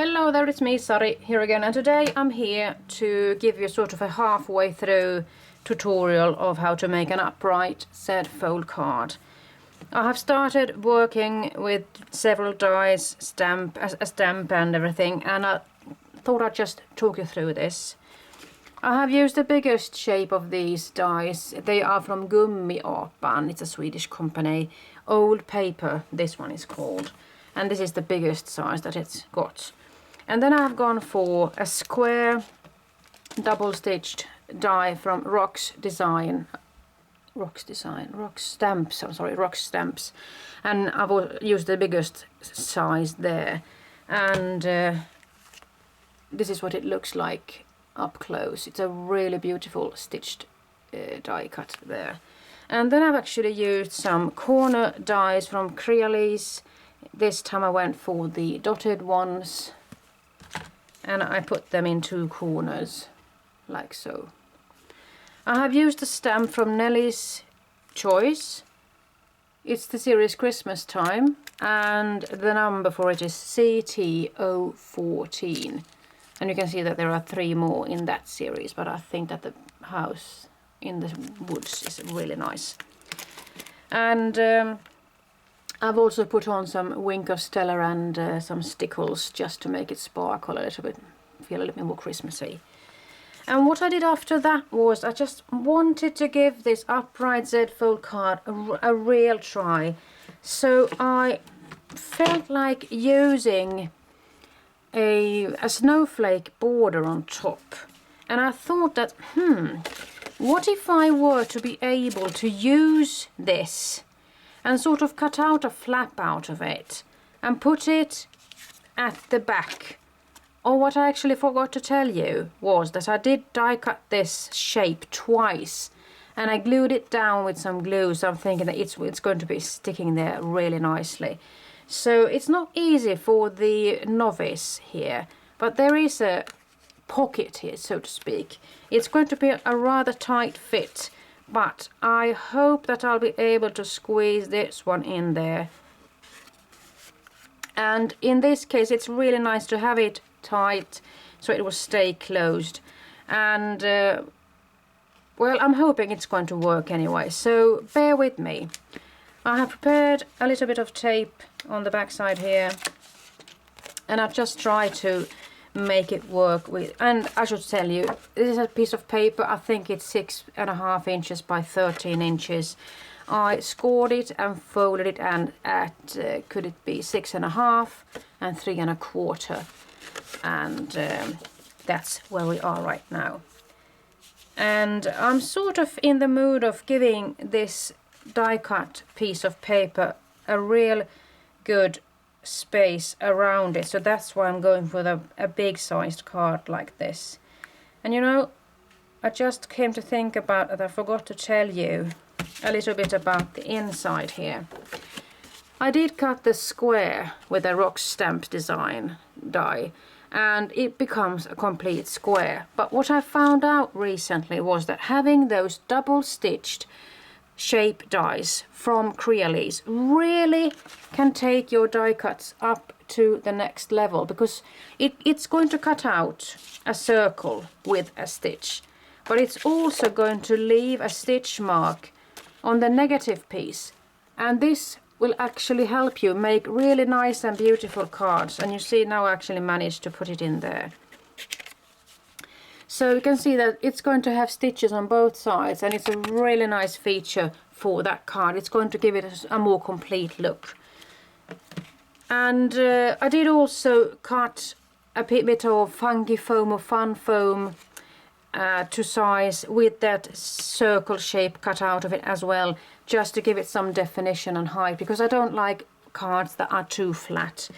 Hello there, it's me, Sari, here again, and today I'm here to give you sort of a halfway through tutorial of how to make an upright Z-fold card. I have started working with several dies, a stamp and everything, and I thought I'd just talk you through this. I have used the biggest shape of these dies. They are from Gummiapan, it's a Swedish company. Old paper, this one is called. And this is the biggest size that it's got. And then I've gone for a square double stitched die from Rox Stamps, and I've used the biggest size there, and this is what it looks like up close. It's a really beautiful stitched die cut there. And then I've actually used some corner dies from CreaLies. This time I went for the dotted ones, and I put them in two corners, like so. I have used a stamp from Nellie's Choice. It's the series Christmas Time, and the number for it is CT014. And you can see that there are 3 more in that series, but I think that the house in the woods is really nice. And I've also put on some wink of Stella and some Stickles just to make it sparkle a little bit, feel a little bit more Christmassy. And what I did after that was I just wanted to give this upright Z-fold card a real try. So I felt like using a snowflake border on top. And I thought that, what if I were to be able to use this and sort of cut out a flap out of it and put it at the back. Or what I actually forgot to tell you was that I did die cut this shape twice, and I glued it down with some glue, so I'm thinking that it's going to be sticking there really nicely. So it's not easy for the novice here, but there is a pocket here, so to speak. It's going to be a rather tight fit, but I hope that I'll be able to squeeze this one in there. And in this case it's really nice to have it tight so it will stay closed. And well, I'm hoping it's going to work anyway, so bear with me. I have prepared a little bit of tape on the back side here, and I've just tried to make it work with, and I should tell you, this is a piece of paper. I think it's 6.5 inches by 13 inches. I scored it and folded it, and at could it be 6.5 and 3.25, and that's where we are right now. And I'm sort of in the mood of giving this die cut piece of paper a real good space around it, so that's why I'm going for a big sized card like this. And you know, I just came to think about that I forgot to tell you a little bit about the inside here. I did cut the square with a Rox Stamps design die, and it becomes a complete square. But what I found out recently was that having those double stitched shape dies from CreaLies really can take your die cuts up to the next level, because it's going to cut out a circle with a stitch, but it's also going to leave a stitch mark on the negative piece, and this will actually help you make really nice and beautiful cards. And you see, now I actually managed to put it in there. So you can see that it's going to have stitches on both sides, and it's a really nice feature for that card. It's going to give it a more complete look. And I did also cut a bit of funky foam or fun foam to size with that circle shape cut out of it as well, just to give it some definition and height, because I don't like cards that are too flat.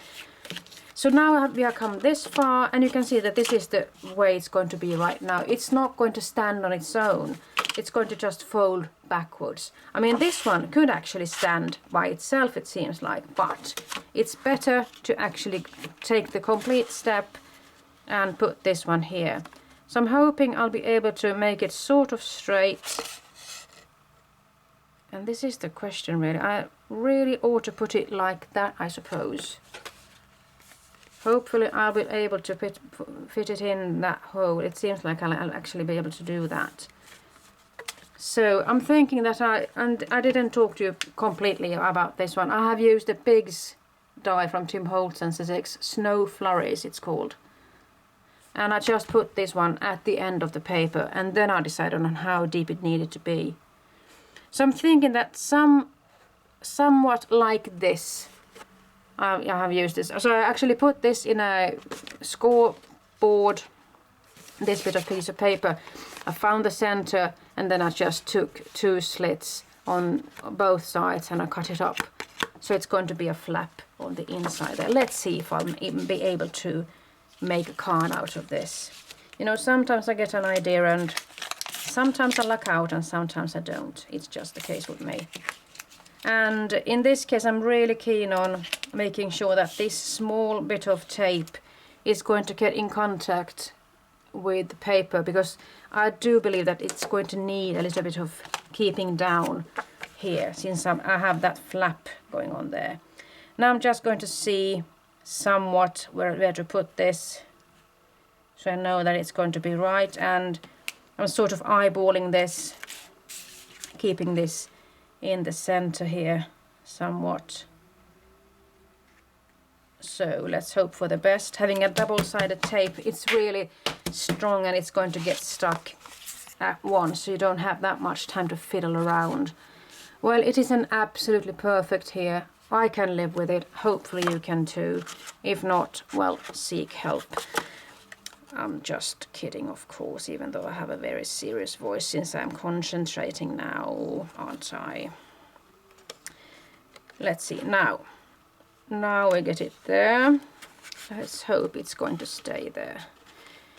So now we have come this far, and you can see that this is the way it's going to be right now. It's not going to stand on its own. It's going to just fold backwards. I mean, this one could actually stand by itself, it seems like, but it's better to actually take the complete step and put this one here. So I'm hoping I'll be able to make it sort of straight. And this is the question really. I really ought to put it like that, I suppose. Hopefully I'll be able to fit it in that hole. It seems like I'll actually be able to do that. So I'm thinking that I didn't talk to you completely about this one. I have used the Pigs die from Tim Holtz and Sizzix, Snow Flurries it's called. And I just put this one at the end of the paper, and then I decided on how deep it needed to be. So I'm thinking that somewhat like this. I have used this. So I actually put this in a scoreboard, this bit of piece of paper. I found the center, and then I just took 2 slits on both sides and I cut it up. So it's going to be a flap on the inside there. Let's see if I'll even be able to make a card out of this. You know, sometimes I get an idea and sometimes I luck out and sometimes I don't. It's just the case with me. And in this case I'm really keen on making sure that this small bit of tape is going to get in contact with the paper, because I do believe that it's going to need a little bit of keeping down here, since I have that flap going on there. Now I'm just going to see somewhat where to put this, so I know that it's going to be right, and I'm sort of eyeballing this, keeping this in the center here somewhat. So let's hope for the best. Having a double-sided tape, it's really strong and it's going to get stuck at once, so you don't have that much time to fiddle around. Well, it isn't absolutely perfect here. I can live with it. Hopefully you can too. If not, well, seek help. I'm just kidding, of course, even though I have a very serious voice, since I'm concentrating now, aren't I? Let's see. Now we get it there. Let's hope it's going to stay there.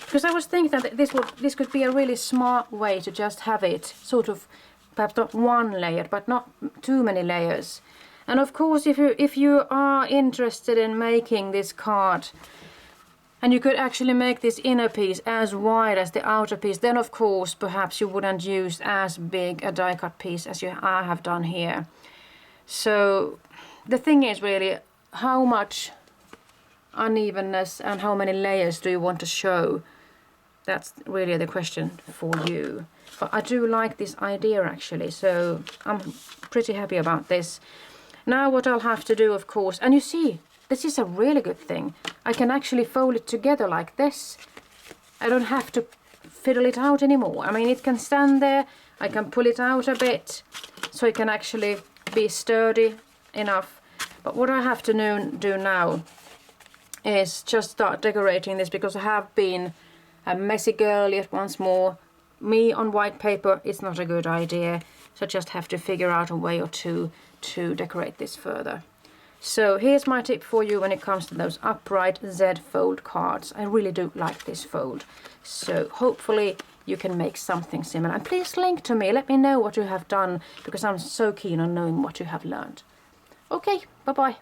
Because I was thinking that this could be a really smart way to just have it sort of, perhaps not one layer, but not too many layers. And of course, if you are interested in making this card, and you could actually make this inner piece as wide as the outer piece, then of course perhaps you wouldn't use as big a die cut piece as I have done here. So the thing is really, how much unevenness and how many layers do you want to show? That's really the question for you. But I do like this idea actually, so I'm pretty happy about this. Now what I'll have to do, of course, and you see, this is a really good thing. I can actually fold it together like this. I don't have to fiddle it out anymore. I mean, it can stand there. I can pull it out a bit, so it can actually be sturdy enough. But what I have to do now is just start decorating this, because I have been a messy girl yet once more. Me on white paper, it's not a good idea. So I just have to figure out a way or two to decorate this further. So here's my tip for you when it comes to those upright Z fold cards. I really do like this fold. So hopefully you can make something similar. And please link to me, let me know what you have done, because I'm so keen on knowing what you have learned. Okay, bye-bye.